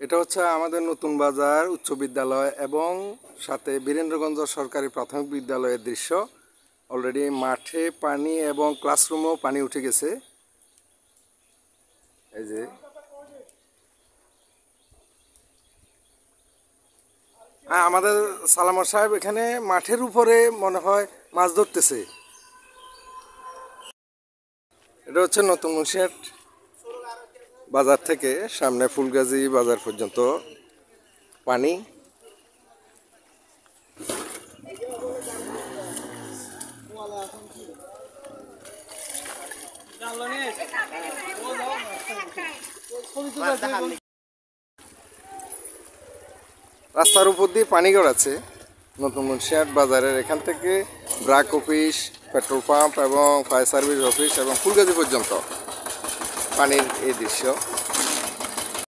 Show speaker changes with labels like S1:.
S1: এটা হচ্ছে আমাদের নতুন বাজার উচ্চ বিদ্যালয় এবং সাথে বীরেন্দ্রগঞ্জ সরকারি প্রাথমিক বিদ্যালয়ের দৃশ্য। অলরেডি মাঠে পানি এবং ক্লাসরুমেও পানি উঠে গেছে। এই যে আমাদের সালামা সাহেব এখানে মাঠের উপরে মনে হয় মাছ ধরতেছে। এটা হচ্ছে নতুন মুন্সিহাট বাজার থেকে সামনে ফুলগাজী বাজার পর্যন্ত পানি। রাস্তার উপর দিয়ে পানি গড়াচ্ছে নতুন মুন্সিহাট বাজারের। এখান থেকে ব্রাক অফিস, পেট্রোল পাম্প এবং ফায়ার সার্ভিস অফিস এবং ফুলগাজী পর্যন্ত পানির এই দৃশ্য।